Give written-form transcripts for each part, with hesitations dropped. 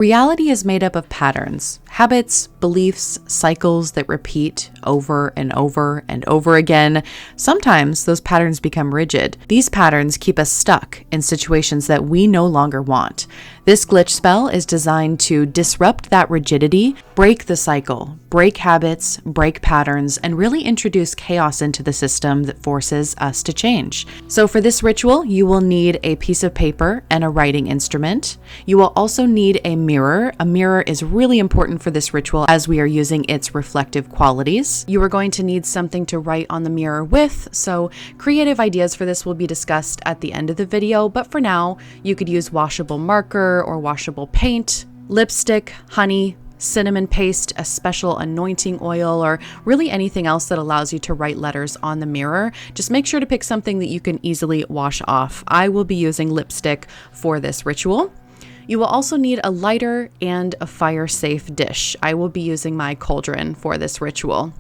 Reality is made up of patterns, habits, beliefs, cycles that repeat over and over and over again. Sometimes those patterns become rigid. These patterns keep us stuck in situations that we no longer want. This glitch spell is designed to disrupt that rigidity, break the cycle, break habits, break patterns, and really introduce chaos into the system that forces us to change. So for this ritual, you will need a piece of paper and a writing instrument. You will also need a mirror. A mirror is really important for this ritual as we are using its reflective qualities. You are going to need something to write on the mirror with, so creative ideas for this will be discussed at the end of the video, but for now, you could use washable marker or washable paint, lipstick, honey, cinnamon paste, a special anointing oil, or really anything else that allows you to write letters on the mirror. Just make sure to pick something that you can easily wash off. I will be using lipstick for this ritual. You will also need a lighter and a fire-safe dish. I will be using my cauldron for this ritual.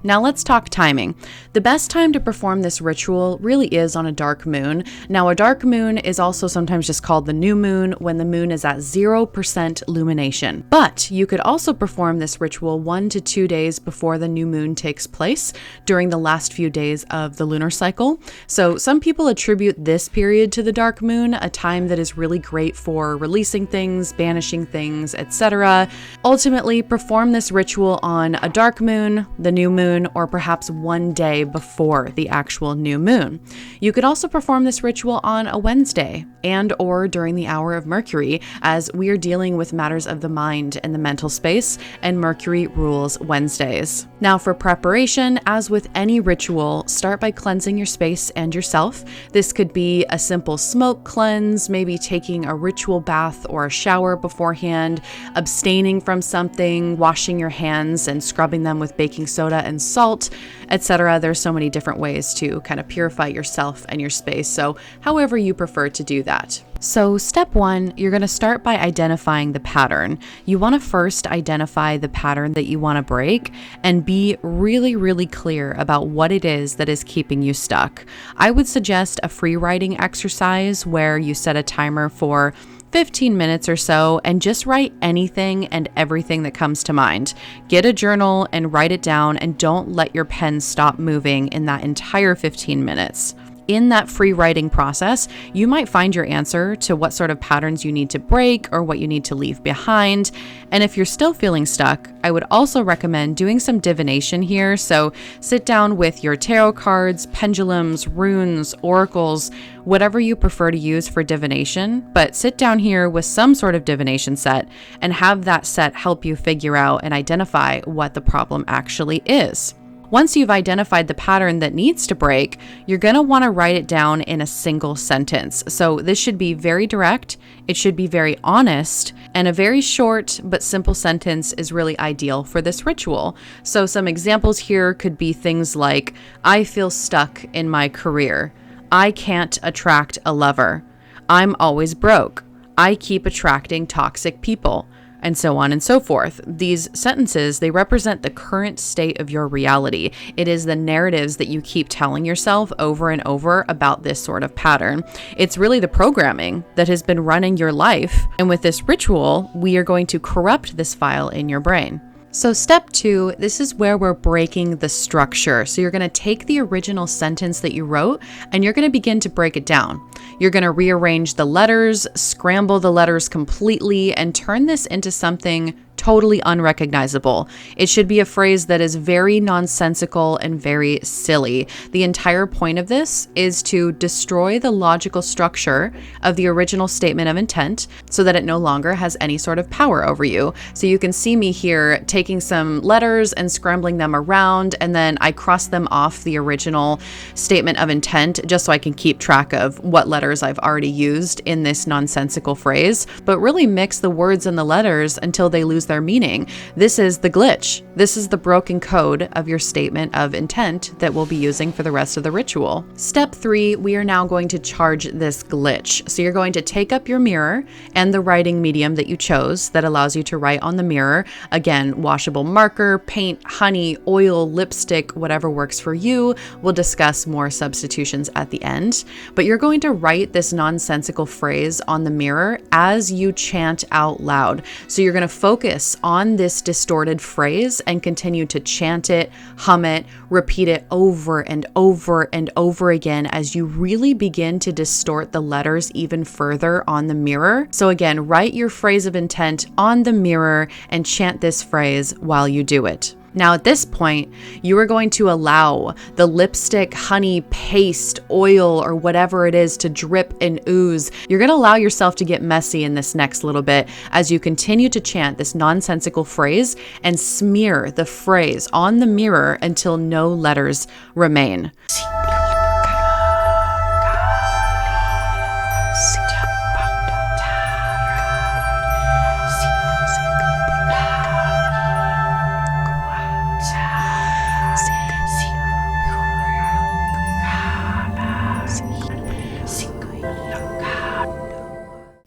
Now let's talk timing. The best time to perform this ritual really is on a dark moon. Now, a dark moon is also sometimes just called the new moon when the moon is at 0% illumination. But you could also perform this ritual 1 to 2 days before the new moon takes place during the last few days of the lunar cycle. So some people attribute this period to the dark moon, a time that is really great for releasing things, banishing things, etc. Ultimately, perform this ritual on a dark moon, the new moon, or perhaps 1 day before the actual new moon. You could also perform this ritual on a Wednesday and or during the hour of Mercury, as we are dealing with matters of the mind and the mental space, and Mercury rules Wednesdays. Now for preparation, as with any ritual, start by cleansing your space and yourself. This could be a simple smoke cleanse, maybe taking a ritual bath or a shower beforehand, abstaining from something, washing your hands and scrubbing them with baking soda and salt, etc. There's so many different ways to kind of purify yourself and your space, so however you prefer to do that. So step 1, you're going to start by identifying the pattern. You want to first identify the pattern that you want to break and be really, really clear about what it is that is keeping you stuck. I would suggest a free writing exercise where you set a timer for 15 minutes or so and just write anything and everything that comes to mind. Get a journal and write it down, and don't let your pen stop moving in that entire 15 minutes. In that free writing process, you might find your answer to what sort of patterns you need to break or what you need to leave behind. And if you're still feeling stuck, I would also recommend doing some divination here. So sit down with your tarot cards, pendulums, runes, oracles, whatever you prefer to use for divination, but sit down here with some sort of divination set and have that set help you figure out and identify what the problem actually is. Once you've identified the pattern that needs to break, you're going to want to write it down in a single sentence. So this should be very direct, it should be very honest, and a very short but simple sentence is really ideal for this ritual. So some examples here could be things like, I feel stuck in my career. I can't attract a lover. I'm always broke. I keep attracting toxic people. And so on and so forth. These sentences, they represent the current state of your reality. It is the narratives that you keep telling yourself over and over about this sort of pattern. It's really the programming that has been running your life. And with this ritual, we are going to corrupt this file in your brain. So step 2, this is where we're breaking the structure. So you're going to take the original sentence that you wrote and you're going to begin to break it down. You're going to rearrange the letters, scramble the letters completely, and turn this into something totally unrecognizable. It should be a phrase that is very nonsensical and very silly. The entire point of this is to destroy the logical structure of the original statement of intent so that it no longer has any sort of power over you. So you can see me here taking some letters and scrambling them around, and then I cross them off the original statement of intent just so I can keep track of what letters I've already used in this nonsensical phrase, but really mix the words and the letters until they lose their their meaning. This is the glitch. This is the broken code of your statement of intent that we'll be using for the rest of the ritual. Step 3, we are now going to charge this glitch. So you're going to take up your mirror and the writing medium that you chose that allows you to write on the mirror. Again, washable marker, paint, honey, oil, lipstick, whatever works for you. We'll discuss more substitutions at the end. But you're going to write this nonsensical phrase on the mirror as you chant out loud. So you're going to focus on this distorted phrase and continue to chant it, hum it, repeat it over and over and over again as you really begin to distort the letters even further on the mirror. So again, write your phrase of intent on the mirror and chant this phrase while you do it. Now at this point, you are going to allow the lipstick, honey, paste, oil, or whatever it is to drip and ooze. You're going to allow yourself to get messy in this next little bit as you continue to chant this nonsensical phrase and smear the phrase on the mirror until no letters remain.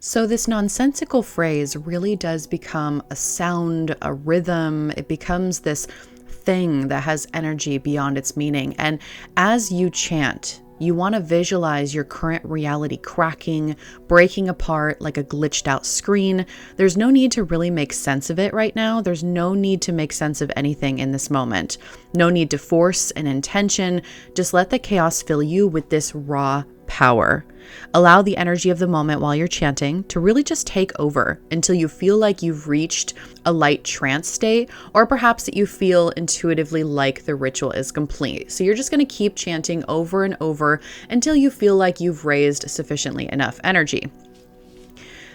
So this nonsensical phrase really does become a sound, a rhythm. It becomes this thing that has energy beyond its meaning. And as you chant, you want to visualize your current reality cracking, breaking apart like a glitched out screen. There's no need to really make sense of it right now. There's no need to make sense of anything in this moment. No need to force an intention. Just let the chaos fill you with this raw power. Allow the energy of the moment while you're chanting to really just take over until you feel like you've reached a light trance state, or perhaps that you feel intuitively like the ritual is complete. So you're just going to keep chanting over and over until you feel like you've raised sufficiently enough energy.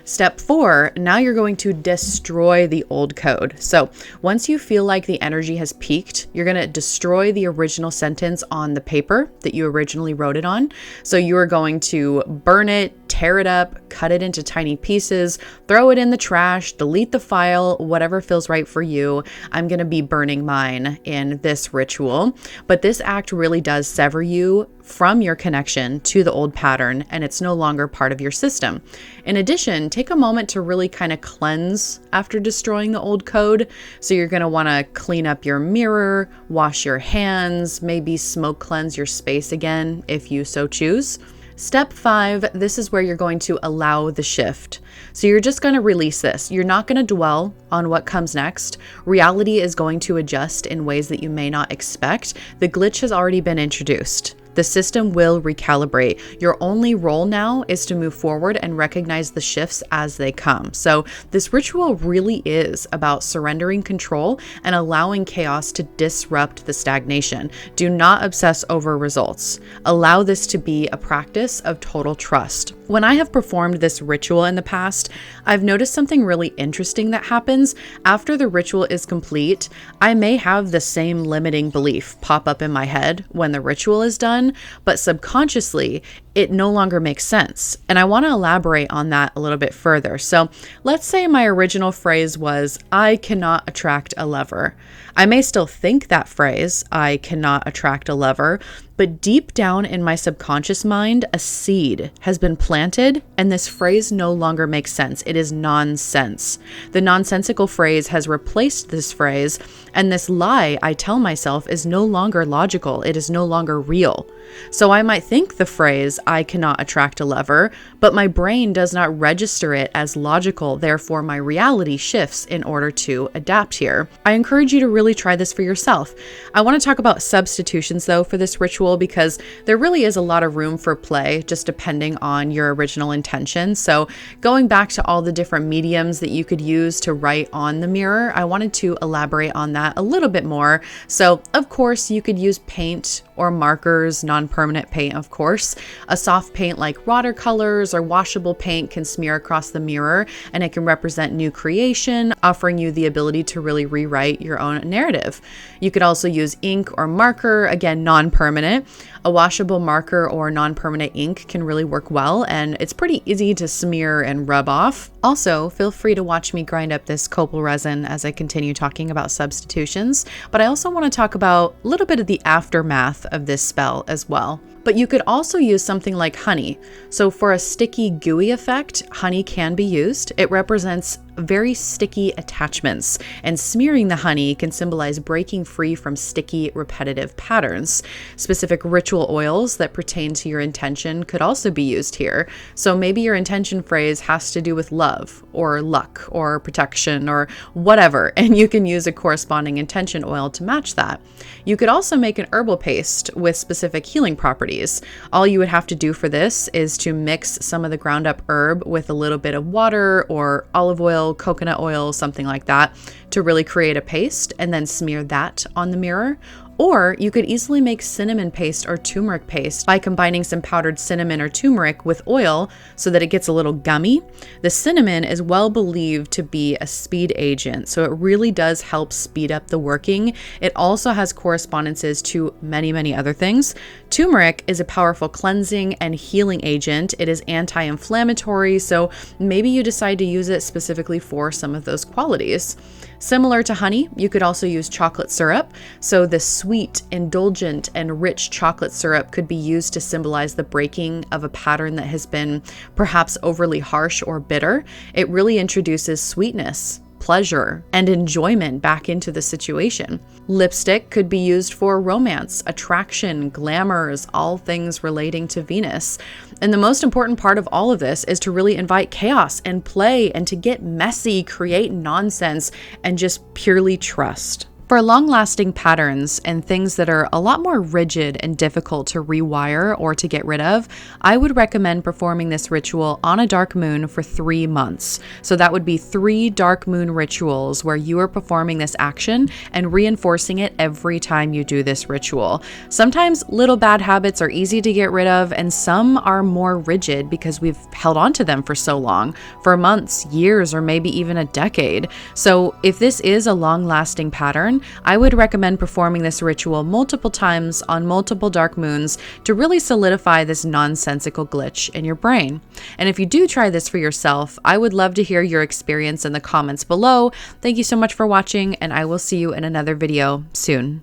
Step 4, now you're going to destroy the old code. So once you feel like the energy has peaked, you're going to destroy the original sentence on the paper that you originally wrote it on. So you are going to burn it, tear it up, cut it into tiny pieces, throw it in the trash, delete the file, whatever feels right for you. I'm going to be burning mine in this ritual. But this act really does sever you from your connection to the old pattern, and it's no longer part of your system. In addition, take a moment to really kind of cleanse after destroying the old code. So you're going to want to clean up your mirror, wash your hands, maybe smoke cleanse your space again if you so choose. Step 5, this is where you're going to allow the shift. So you're just going to release this. You're not going to dwell on what comes next. Reality is going to adjust in ways that you may not expect. The glitch has already been introduced. The system will recalibrate. Your only role now is to move forward and recognize the shifts as they come. So this ritual really is about surrendering control and allowing chaos to disrupt the stagnation. Do not obsess over results. Allow this to be a practice of total trust. When I have performed this ritual in the past, I've noticed something really interesting that happens. After the ritual is complete, I may have the same limiting belief pop up in my head when the ritual is done, but subconsciously, it no longer makes sense. And I want to elaborate on that a little bit further. So let's say my original phrase was, I cannot attract a lover. I may still think that phrase, I cannot attract a lover, but deep down in my subconscious mind, a seed has been planted and this phrase no longer makes sense. It is nonsense. The nonsensical phrase has replaced this phrase, and this lie I tell myself is no longer logical. It is no longer real. So I might think the phrase, I cannot attract a lover, but my brain does not register it as logical. Therefore, my reality shifts in order to adapt here. I encourage you to really try this for yourself. I want to talk about substitutions though for this ritual because there really is a lot of room for play just depending on your original intention. So going back to all the different mediums that you could use to write on the mirror, I wanted to elaborate on that a little bit more. So of course you could use paint or markers, non-permanent paint, of course. A soft paint like watercolors or washable paint can smear across the mirror and it can represent new creation, offering you the ability to really rewrite your own narrative. You could also use ink or marker, again, non-permanent. A washable marker or non-permanent ink can really work well, and it's pretty easy to smear and rub off. Also, feel free to watch me grind up this copal resin as I continue talking about substitutions, but I also want to talk about a little bit of the aftermath of this spell as well. But you could also use something like honey. So for a sticky, gooey effect, honey can be used. It represents very sticky attachments, and smearing the honey can symbolize breaking free from sticky, repetitive patterns. Specific ritual oils that pertain to your intention could also be used here. So maybe your intention phrase has to do with love or luck or protection or whatever, and you can use a corresponding intention oil to match that. You could also make an herbal paste with specific healing properties. All you would have to do for this is to mix some of the ground up herb with a little bit of water or olive oil, coconut oil, something like that, to really create a paste and then smear that on the mirror. Or you could easily make cinnamon paste or turmeric paste by combining some powdered cinnamon or turmeric with oil so that it gets a little gummy. The cinnamon is well believed to be a speed agent, so it really does help speed up the working. It also has correspondences to many, many other things. Turmeric is a powerful cleansing and healing agent. It is anti-inflammatory, so maybe you decide to use it specifically for some of those qualities. Similar to honey, you could also use chocolate syrup. So the sweet, indulgent, and rich chocolate syrup could be used to symbolize the breaking of a pattern that has been perhaps overly harsh or bitter. It really introduces sweetness, pleasure, and enjoyment back into the situation. Lipstick could be used for romance, attraction, glamours, all things relating to Venus. And the most important part of all of this is to really invite chaos and play and to get messy, create nonsense, and just purely trust. For long-lasting patterns and things that are a lot more rigid and difficult to rewire or to get rid of, I would recommend performing this ritual on a dark moon for 3 months. So that would be 3 dark moon rituals where you are performing this action and reinforcing it every time you do this ritual. Sometimes little bad habits are easy to get rid of, and some are more rigid because we've held on to them for so long, for months, years, or maybe even a decade. So if this is a long-lasting pattern, I would recommend performing this ritual multiple times on multiple dark moons to really solidify this nonsensical glitch in your brain. And if you do try this for yourself, I would love to hear your experience in the comments below. Thank you so much for watching, and I will see you in another video soon.